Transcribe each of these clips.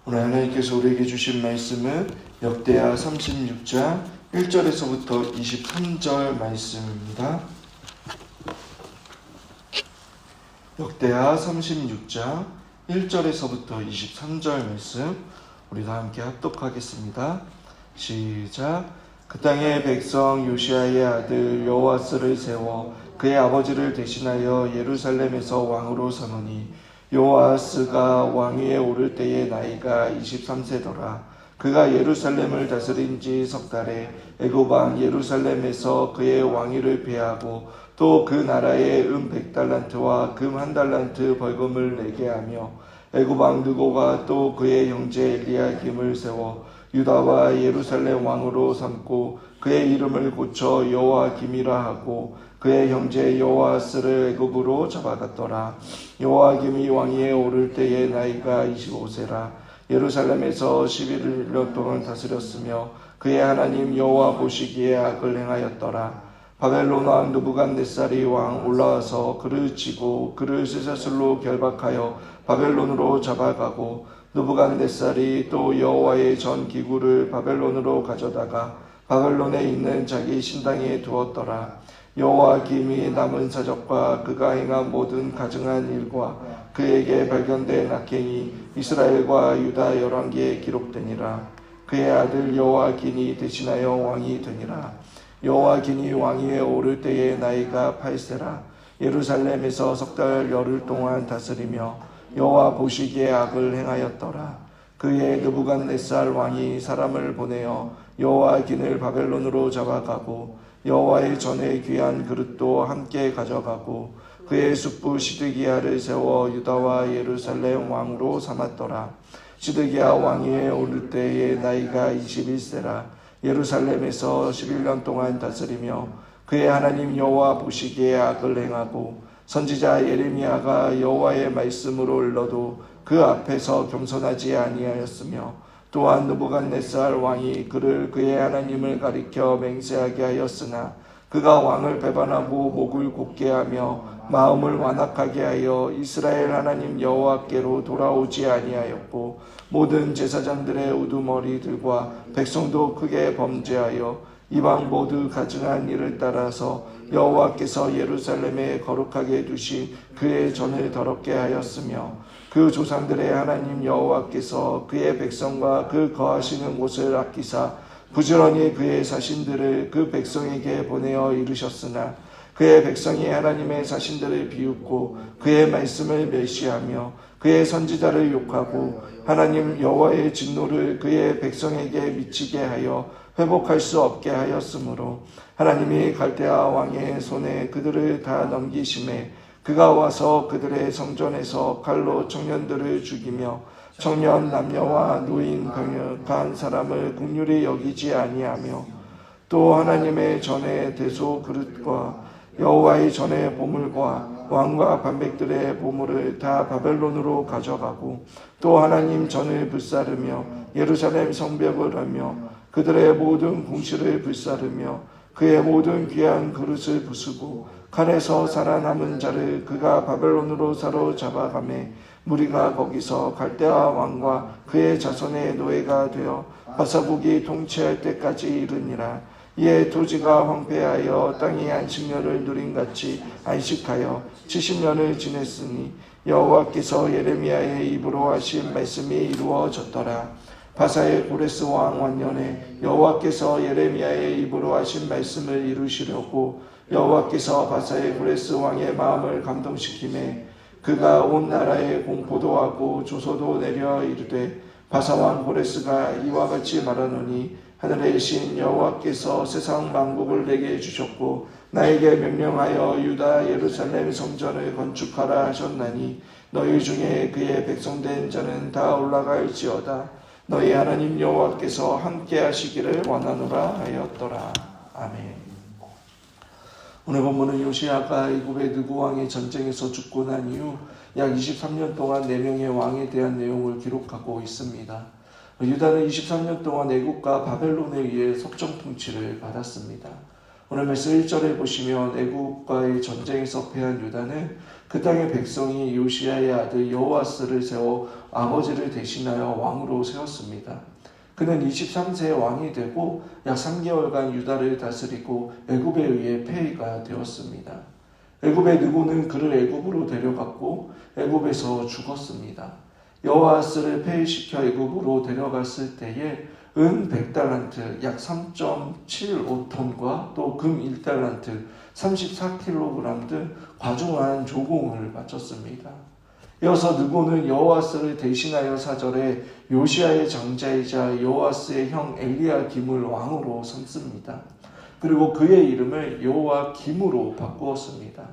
오늘 하나님께서 우리에게 주신 말씀은 역대하 36장 1절에서부터 23절 말씀입니다. 역대하 36장 1절에서부터 23절 말씀 우리 다 함께 합독하겠습니다. 시작. 그 땅의 백성 요시아의 아들 여호아스를 세워 그의 아버지를 대신하여 예루살렘에서 왕으로 삼으니 여호아스가 왕위에 오를 때의 나이가 23세더라. 그가 예루살렘을 다스린 지 석 달에 애굽 왕 예루살렘에서 그의 왕위를 폐하고 또 그 나라에 100달란트와 금 1달란트 벌금을 내게 하며 애굽 왕 느고가 또 그의 형제 엘리야김을 세워 유다와 예루살렘 왕으로 삼고 그의 이름을 고쳐 여호아김이라 하고 그의 형제 여호아스를 애굽으로 잡아갔더라. 여호아김이 왕위에 오를 때의 나이가 25세라. 예루살렘에서 11년 동안 다스렸으며 그의 하나님 여호와 보시기에 악을 행하였더라. 바벨론 왕 느부갓네살이 왕 올라와서 그를 치고 그를 쇠사슬로 결박하여 바벨론으로 잡아가고 느부갓네살이 또 여호와의 전 기구를 바벨론으로 가져다가 바벨론에 있는 자기 신당에 두었더라. 여호아김이 남은 사적과 그가 행한 모든 가증한 일과 그에게 발견된 악행이 이스라엘과 유다 열왕기에 기록되니라. 그의 아들 여호아긴이 대신하여 왕이 되니라. 여호아긴이 왕위에 오를 때의 나이가 8세라. 예루살렘에서 석 달 열흘 동안 다스리며 여호와 보시기에 악을 행하였더라. 그의 느부갓네살 왕이 사람을 보내어 여호아긴을 바벨론으로 잡아가고 여호와의 전에 귀한 그릇도 함께 가져가고 그의 숙부 시드기야를 세워 유다와 예루살렘 왕으로 삼았더라. 시드기야 왕위에 오를 때의 나이가 21세라. 예루살렘에서 11년 동안 다스리며 그의 하나님 여호와 보시기에 악을 행하고 선지자 예레미야가 여호와의 말씀으로 일러도 그 앞에서 겸손하지 아니하였으며 또한 느부갓네살 왕이 그를 그의 하나님을 가리켜 맹세하게 하였으나 그가 왕을 배반하고 목을 곧게 하며 마음을 완악하게 하여 이스라엘 하나님 여호와께로 돌아오지 아니하였고 모든 제사장들의 우두머리들과 백성도 크게 범죄하여 이방 모두 가증한 일을 따라서 여호와께서 예루살렘에 거룩하게 두신 그의 전을 더럽게 하였으며 그 조상들의 하나님 여호와께서 그의 백성과 그 거하시는 곳을 아끼사 부지런히 그의 사신들을 그 백성에게 보내어 이르셨으나 그의 백성이 하나님의 사신들을 비웃고 그의 말씀을 멸시하며 그의 선지자를 욕하고 하나님 여호와의 진노를 그의 백성에게 미치게 하여 회복할 수 없게 하였으므로 하나님이 갈대아 왕의 손에 그들을 다 넘기심에 그가 와서 그들의 성전에서 칼로 청년들을 죽이며 청년 남녀와 노인 병약한 사람을 긍휼히 여기지 아니하며 또 하나님의 전에 대소 그릇과 여호와의 전에 보물과 왕과 반백들의 보물을 다 바벨론으로 가져가고 또 하나님 전을 불사르며 예루살렘 성벽을 하며 그들의 모든 궁실을 불사르며 그의 모든 귀한 그릇을 부수고 칼에서 살아남은 자를 그가 바벨론으로 사로잡아가매 무리가 거기서 갈대아 왕과 그의 자손의 노예가 되어 바사국이 통치할 때까지 이르니라. 이에 토지가 황폐하여 땅이 안식년을 누린같이 안식하여 70년을 지냈으니 여호와께서 예레미야의 입으로 하신 말씀이 이루어졌더라. 바사의 고레스 왕 원년에 여호와께서 예레미야의 입으로 하신 말씀을 이루시려고 여호와께서 바사의 고레스 왕의 마음을 감동시키매 그가 온 나라에 공포도 하고 조소도 내려 이르되 바사 왕 고레스가 이와 같이 말하노니 하늘의 신 여호와께서 세상 만국을 내게 주셨고 나에게 명령하여 유다 예루살렘 성전을 건축하라 하셨나니 너희 중에 그의 백성된 자는 다 올라갈지어다. 너희 하나님 여호와께서 함께 하시기를 원하노라 하였더라. 아멘. 오늘 본문은 요시야가 애굽의 느고 왕의 전쟁에서 죽고 난 이후 약 23년 동안 4명의 왕에 대한 내용을 기록하고 있습니다. 유다는 23년 동안 애굽과 바벨론에 의해 속정 통치를 받았습니다. 오늘 말씀 1절에 보시면 애굽과의 전쟁에서 패한 유다는 그 땅의 백성이 요시야의 아들 여호아스를 세워 아버지를 대신하여 왕으로 세웠습니다. 그는 23세에 왕이 되고 약 3개월간 유다를 다스리고 애굽에 의해 폐위가 되었습니다. 애굽의 느고는 그를 애굽으로 데려갔고 애굽에서 죽었습니다. 여호아스를 폐위시켜 애굽으로 데려갔을 때에 은 100달란트 약 3.75톤과 또 금 1달란트 34kg 등 과중한 조공을 바쳤습니다. 이어서 느고는 여호아스를 대신하여 사절에 요시야의 장자이자 여호아스의 형 엘리야김을 왕으로 삼습니다. 그리고 그의 이름을 여호와김으로 바꾸었습니다.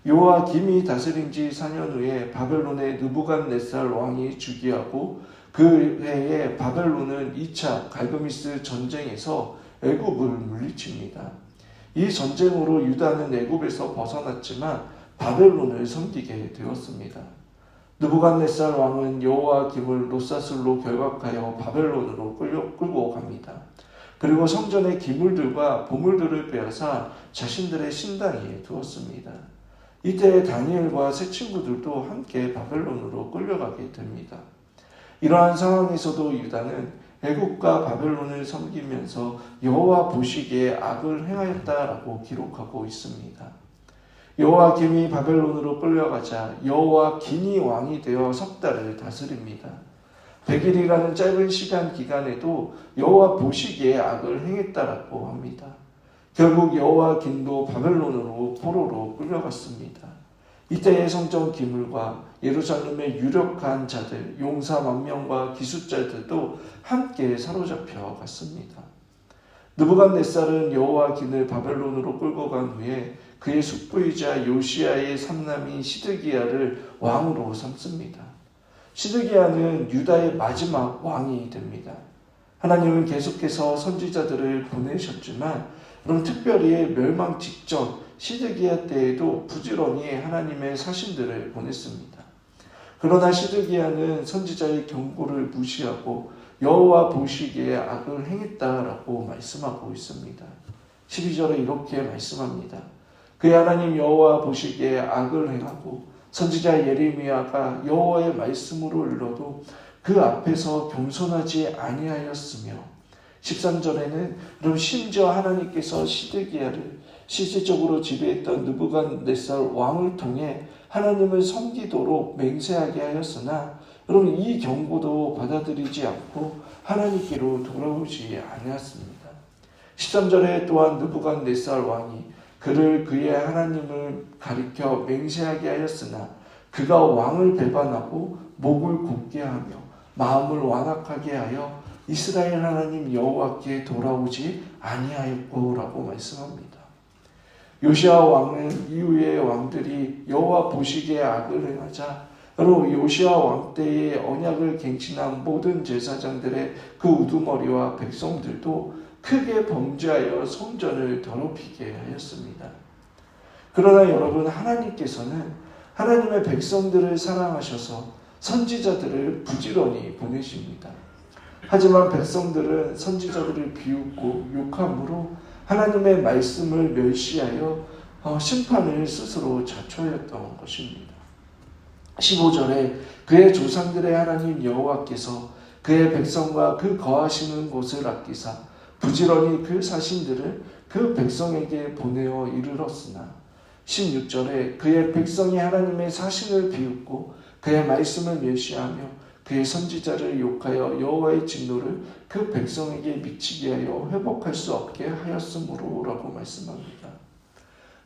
여호와김이 다스린 지 4년 후에 바벨론의 느부갓네살 왕이 즉위하고 그 해에 바벨론은 2차 갈그미스 전쟁에서 애굽을 물리칩니다. 이 전쟁으로 유다는 애굽에서 벗어났지만 바벨론을 섬기게 되었습니다. 느부갓네살 왕은 여호와김을 롯사슬로 결박하여 바벨론으로 끌고 갑니다. 그리고 성전의 기물들과 보물들을 빼앗아 자신들의 신당에 두었습니다. 이때 다니엘과 세 친구들도 함께 바벨론으로 끌려가게 됩니다. 이러한 상황에서도 유다는 애굽과 바벨론을 섬기면서 여호와 보시기에 악을 행하였다라고 기록하고 있습니다. 여호와김이 바벨론으로 끌려가자 여호와긴이 왕이 되어 석 달을 다스립니다. 100일이라는 짧은 시간 기간에도 여호와 보시기에 악을 행했다라고 합니다. 결국 여호와긴도 바벨론으로 포로로 끌려갔습니다. 이때의 성전 기물과 예루살렘의 유력한 자들, 용사 10,000명과 기숫자들도 함께 사로잡혀 갔습니다. 느부갓네살은 여호와긴을 바벨론으로 끌고 간 후에 그의 숙부이자 요시야의 삼남인 시드기야를 왕으로 삼습니다. 시드기야는 유다의 마지막 왕이 됩니다. 하나님은 계속해서 선지자들을 보내셨지만 그럼 특별히 멸망 직전 시드기야 때에도 부지런히 하나님의 사신들을 보냈습니다. 그러나 시드기야는 선지자의 경고를 무시하고 여호와 보시기에 악을 행했다라고 말씀하고 있습니다. 12절에 이렇게 말씀합니다. 그의 하나님 여호와 보시기에 악을 행하고 선지자 예레미야가 여호와의 말씀으로 일러도 그 앞에서 겸손하지 아니하였으며 13절에는 그럼 심지어 하나님께서 시드기야를 실질적으로 지배했던 느부갓네살 왕을 통해 하나님을 섬기도록 맹세하게 하였으나 여러분 이 경고도 받아들이지 않고 하나님께로 돌아오지 아니하였습니다. 13절에 또한 느부갓네살 왕이 그를 그의 하나님을 가리켜 맹세하게 하였으나 그가 왕을 배반하고 목을 곧게 하며 마음을 완악하게 하여 이스라엘 하나님 여호와께 돌아오지 아니하였고라고 말씀합니다. 요시야 왕은 이후의 왕들이 여호와 보시기에 악을 행하자 바로 요시야 왕 때의 언약을 갱신한 모든 제사장들의 그 우두머리와 백성들도 크게 범죄하여 성전을 더럽히게 하였습니다. 그러나 여러분 하나님께서는 하나님의 백성들을 사랑하셔서 선지자들을 부지런히 보내십니다. 하지만 백성들은 선지자들을 비웃고 욕함으로 하나님의 말씀을 멸시하여 심판을 스스로 자초하였던 것입니다. 15절에 그의 조상들의 하나님 여호와께서 그의 백성과 그 거하시는 곳을 아끼사 부지런히 그 사신들을 그 백성에게 보내어 이르렀으나 16절에 그의 백성이 하나님의 사신을 비웃고 그의 말씀을 멸시하며 그의 선지자를 욕하여 여호와의 진노를 그 백성에게 미치게 하여 회복할 수 없게 하였으므로 라고 말씀합니다.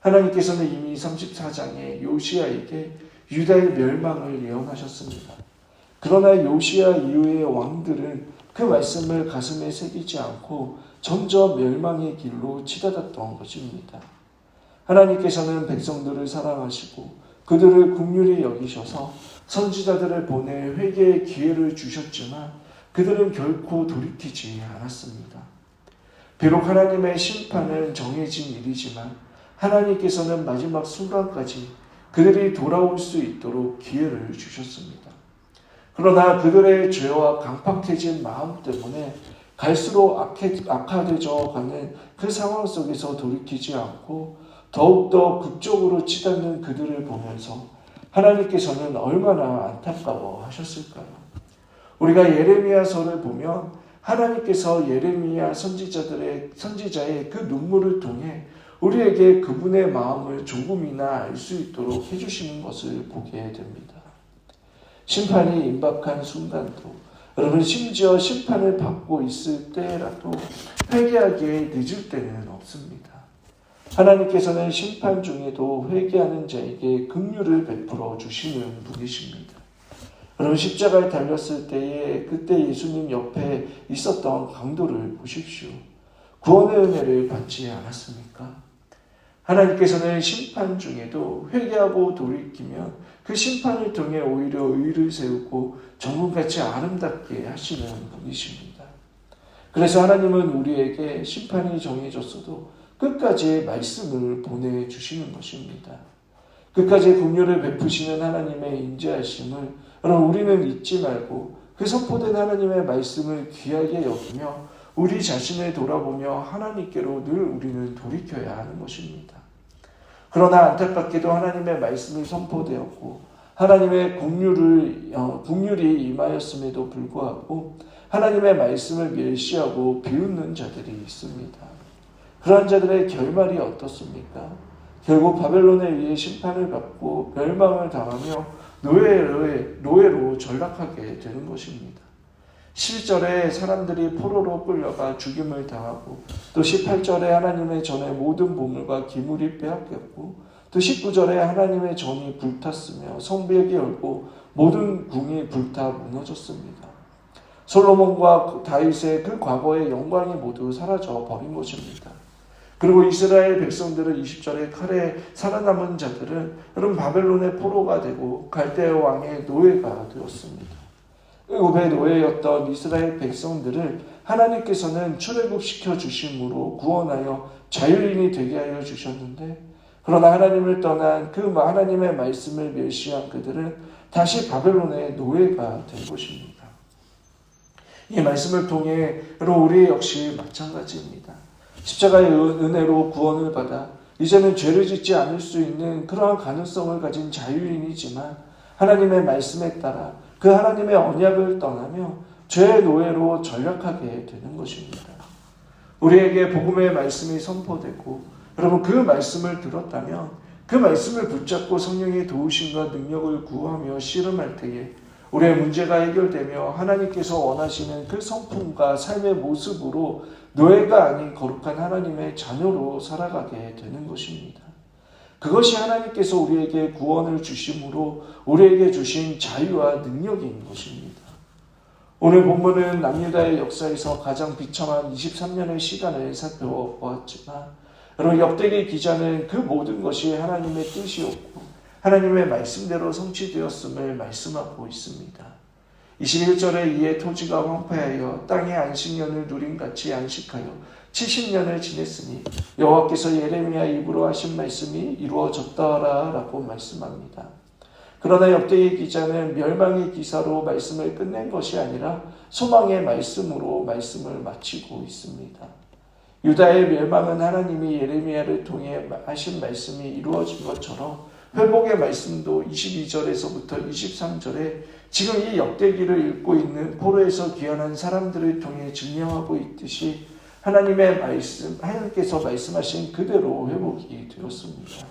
하나님께서는 이미 34장에 요시야에게 유다의 멸망을 예언하셨습니다. 그러나 요시야 이후의 왕들은 그 말씀을 가슴에 새기지 않고 점점 멸망의 길로 치닫았던 것입니다. 하나님께서는 백성들을 사랑하시고 그들을 긍휼히 여기셔서 선지자들을 보내 회개의 기회를 주셨지만 그들은 결코 돌이키지 않았습니다. 비록 하나님의 심판은 정해진 일이지만 하나님께서는 마지막 순간까지 그들이 돌아올 수 있도록 기회를 주셨습니다. 그러나 그들의 죄와 강팍해진 마음 때문에 갈수록 악화되어 가는 그 상황 속에서 돌이키지 않고 더욱더 극적으로 치닫는 그들을 보면서 하나님께서는 얼마나 안타까워 하셨을까요? 우리가 예레미야서를 보면 하나님께서 예레미야 선지자의 그 눈물을 통해 우리에게 그분의 마음을 조금이나 알 수 있도록 해주시는 것을 보게 됩니다. 심판이 임박한 순간도, 여러분 심지어 심판을 받고 있을 때라도 회개하기에 늦을 때는 없습니다. 하나님께서는 심판 중에도 회개하는 자에게 긍휼을 베풀어 주시는 분이십니다. 여러분 십자가에 달렸을 때에 그때 예수님 옆에 있었던 강도를 보십시오. 구원의 은혜를 받지 않았습니까? 하나님께서는 심판 중에도 회개하고 돌이키면 그 심판을 통해 오히려 의를 세우고 정금같이 아름답게 하시는 분이십니다. 그래서 하나님은 우리에게 심판이 정해졌어도 끝까지 말씀을 보내주시는 것입니다. 끝까지 긍휼을 베푸시는 하나님의 인자하심을 여러분 우리는 잊지 말고 그 선포된 하나님의 말씀을 귀하게 여기며 우리 자신을 돌아보며 하나님께로 늘 우리는 돌이켜야 하는 것입니다. 그러나 안타깝게도 하나님의 말씀이 선포되었고 하나님의 긍휼이 임하였음에도 불구하고 하나님의 말씀을 멸시하고 비웃는 자들이 있습니다. 그러한 자들의 결말이 어떻습니까? 결국 바벨론에 의해 심판을 받고 멸망을 당하며 노예로 전락하게 되는 것입니다. 11절에 사람들이 포로로 끌려가 죽임을 당하고 또 18절에 하나님의 전에 모든 보물과 기물이 빼앗겼고 또 19절에 하나님의 전이 불탔으며 성벽이 열고 모든 궁이 불타 무너졌습니다. 솔로몬과 다윗의 그 과거의 영광이 모두 사라져 버린 것입니다. 그리고 이스라엘 백성들은 20절에 칼에 살아남은 자들은 여러분 바벨론의 포로가 되고 갈대아 왕의 노예가 되었습니다. 애굽의 노예였던 이스라엘 백성들을 하나님께서는 출애굽시켜 주심으로 구원하여 자유인이 되게 하여 주셨는데 그러나 하나님을 떠난 그 하나님의 말씀을 멸시한 그들은 다시 바벨론의 노예가 된 것입니다. 이 말씀을 통해 우리 역시 마찬가지입니다. 십자가의 은혜로 구원을 받아 이제는 죄를 짓지 않을 수 있는 그러한 가능성을 가진 자유인이지만 하나님의 말씀에 따라 그 하나님의 언약을 떠나며 죄의 노예로 전락하게 되는 것입니다. 우리에게 복음의 말씀이 선포되고 여러분 그 말씀을 들었다면 그 말씀을 붙잡고 성령의 도우심과 능력을 구하며 씨름할 때에 우리의 문제가 해결되며 하나님께서 원하시는 그 성품과 삶의 모습으로 노예가 아닌 거룩한 하나님의 자녀로 살아가게 되는 것입니다. 그것이 하나님께서 우리에게 구원을 주심으로 우리에게 주신 자유와 능력인 것입니다. 오늘 본문은 남유다의 역사에서 가장 비참한 23년의 시간을 살펴보았지만 여러분 역대기 기자는 그 모든 것이 하나님의 뜻이었고 하나님의 말씀대로 성취되었음을 말씀하고 있습니다. 21절에 이에 토지가 황폐하여 땅의 안식년을 누린 같이 안식하여 70년을 지냈으니 여호와께서 예레미야 입으로 하신 말씀이 이루어졌더라 라고 말씀합니다. 그러나 역대기 기자는 멸망의 기사로 말씀을 끝낸 것이 아니라 소망의 말씀으로 말씀을 마치고 있습니다. 유다의 멸망은 하나님이 예레미야를 통해 하신 말씀이 이루어진 것처럼 회복의 말씀도 22절에서부터 23절에 지금 이 역대기를 읽고 있는 포로에서 귀환한 사람들을 통해 증명하고 있듯이 하나님의 말씀, 하나님께서 말씀하신 그대로 회복이 되었습니다.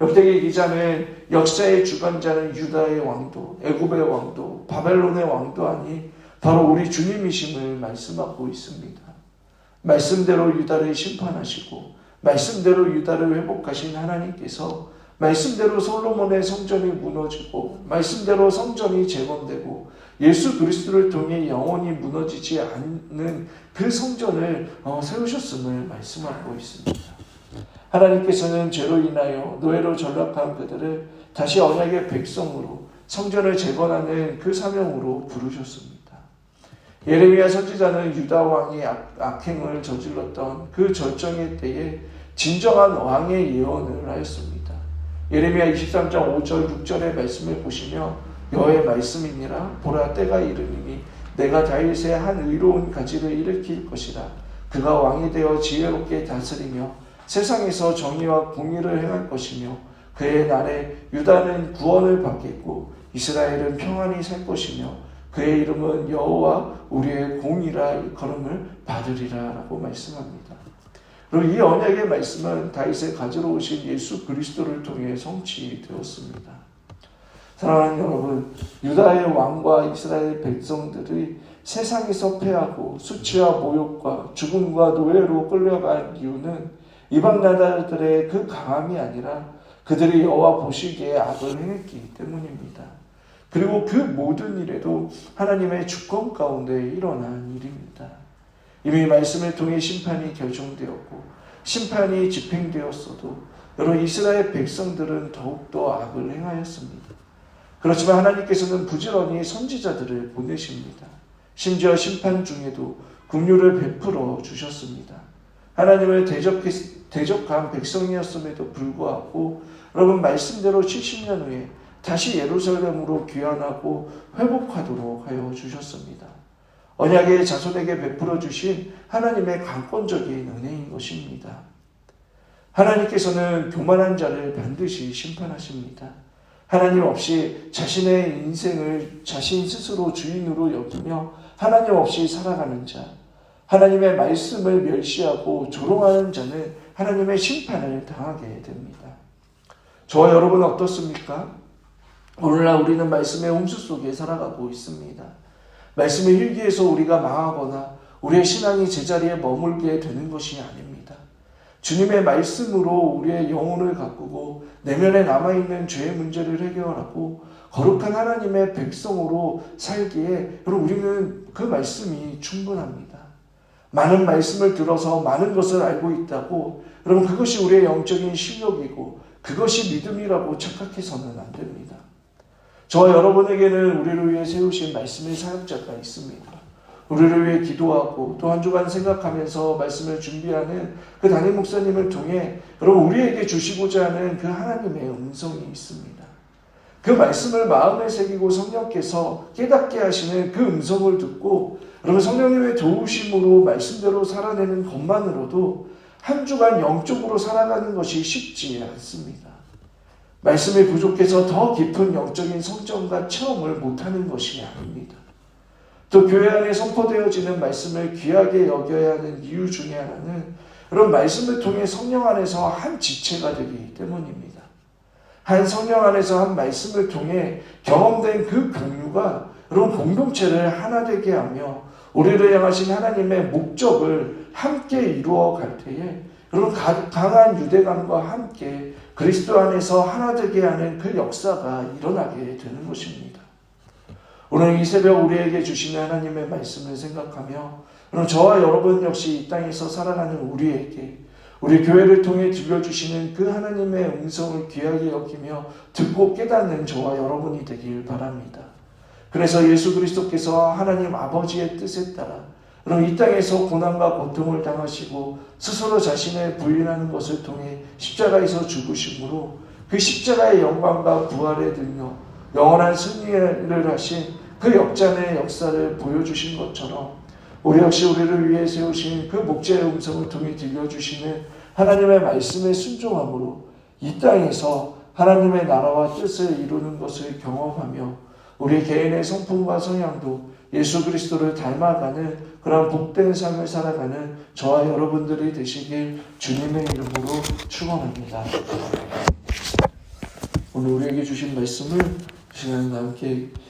역대기 기자는 역사의 주관자는 유다의 왕도, 애굽의 왕도, 바벨론의 왕도 아니 바로 우리 주님이심을 말씀하고 있습니다. 말씀대로 유다를 심판하시고 말씀대로 유다를 회복하신 하나님께서 말씀대로 솔로몬의 성전이 무너지고 말씀대로 성전이 재건되고 예수 그리스도를 통해 영원히 무너지지 않는 그 성전을 세우셨음을 말씀하고 있습니다. 하나님께서는 죄로 인하여 노예로 전락한 그들을 다시 언약의 백성으로 성전을 재건하는 그 사명으로 부르셨습니다. 예레미야 선지자는 유다 왕이 악행을 저질렀던 그 절정의 때에 진정한 왕의 예언을 하였습니다. 예레미야 23장 5절 6절의 말씀을 보시며 여호와의 말씀이니라 보라 때가 이르리니 내가 다윗의 한 의로운 가지를 일으킬 것이라 그가 왕이 되어 지혜롭게 다스리며 세상에서 정의와 공의를 행할 것이며 그의 날에 유다는 구원을 받겠고 이스라엘은 평안히 살 것이며 그의 이름은 여호와 우리의 공이라 일컬음을 받으리라라고 말씀합니다. 그리고 이 언약의 말씀은 다윗의 가지러 오신 예수 그리스도를 통해 성취되었습니다. 사랑하는 여러분, 유다의 왕과 이스라엘 백성들이 세상에서 패하고 수치와 모욕과 죽음과 노예로 끌려간 이유는 이방 나라들의 그 강함이 아니라 그들이 여호와 보시기에 악을 행했기 때문입니다. 그리고 그 모든 일에도 하나님의 주권 가운데 일어난 일입니다. 이미 말씀을 통해 심판이 결정되었고 심판이 집행되었어도 여러분 이스라엘 백성들은 더욱더 악을 행하였습니다. 그렇지만 하나님께서는 부지런히 선지자들을 보내십니다. 심지어 심판 중에도 긍휼을 베풀어 주셨습니다. 하나님을 대적한 백성이었음에도 불구하고 여러분 말씀대로 70년 후에 다시 예루살렘으로 귀환하고 회복하도록 하여 주셨습니다. 언약의 자손에게 베풀어 주신 하나님의 강권적인 은혜인 것입니다. 하나님께서는 교만한 자를 반드시 심판하십니다. 하나님 없이 자신의 인생을 자신 스스로 주인으로 여기며 하나님 없이 살아가는 자, 하나님의 말씀을 멸시하고 조롱하는 자는 하나님의 심판을 당하게 됩니다. 저와 여러분은 어떻습니까? 오늘날 우리는 말씀의 홍수 속에 살아가고 있습니다. 말씀의 힐기에서 우리가 망하거나 우리의 신앙이 제자리에 머물게 되는 것이 아닙니다. 주님의 말씀으로 우리의 영혼을 가꾸고 내면에 남아있는 죄의 문제를 해결하고 거룩한 하나님의 백성으로 살기에 여러분 우리는 그 말씀이 충분합니다. 많은 말씀을 들어서 많은 것을 알고 있다고 여러분 그것이 우리의 영적인 실력이고 그것이 믿음이라고 착각해서는 안 됩니다. 저와 여러분에게는 우리를 위해 세우신 말씀의 사역자가 있습니다. 우리를 위해 기도하고 또 한 주간 생각하면서 말씀을 준비하는 그 담임 목사님을 통해 여러분 우리에게 주시고자 하는 그 하나님의 음성이 있습니다. 그 말씀을 마음에 새기고 성령께서 깨닫게 하시는 그 음성을 듣고 여러분 성령님의 도우심으로 말씀대로 살아내는 것만으로도 한 주간 영적으로 살아가는 것이 쉽지 않습니다. 말씀이 부족해서 더 깊은 영적인 성장과 체험을 못하는 것이 아닙니다. 또 교회 안에 선포되어지는 말씀을 귀하게 여겨야 하는 이유 중에 하나는 여러분 말씀을 통해 성령 안에서 한 지체가 되기 때문입니다. 한 성령 안에서 한 말씀을 통해 경험된 그 긍휼가 여러분 공동체를 하나 되게 하며 우리를 향하신 하나님의 목적을 함께 이루어 갈 때에 여러분 강한 유대감과 함께 그리스도 안에서 하나 되게 하는 그 역사가 일어나게 되는 것입니다. 오늘 이 새벽 우리에게 주시는 하나님의 말씀을 생각하며 여러분 저와 여러분 역시 이 땅에서 살아가는 우리에게 우리 교회를 통해 들려주시는 그 하나님의 음성을 귀하게 여기며 듣고 깨닫는 저와 여러분이 되길 바랍니다. 그래서 예수 그리스도께서 하나님 아버지의 뜻에 따라 여러분 이 땅에서 고난과 고통을 당하시고 스스로 자신을 부인하는 것을 통해 십자가에서 죽으심으로 그 십자가의 영광과 부활의 능력 영원한 승리를 하신 그 역전의 역사를 보여주신 것처럼 우리 역시 우리를 위해 세우신 그 목자의 음성을 통해 들려주시는 하나님의 말씀에 순종함으로 이 땅에서 하나님의 나라와 뜻을 이루는 것을 경험하며 우리 개인의 성품과 성향도 예수 그리스도를 닮아가는 그런 복된 삶을 살아가는 저와 여러분들이 되시길 주님의 이름으로 축원합니다. 오늘 우리에게 주신 말씀을 시간에 함께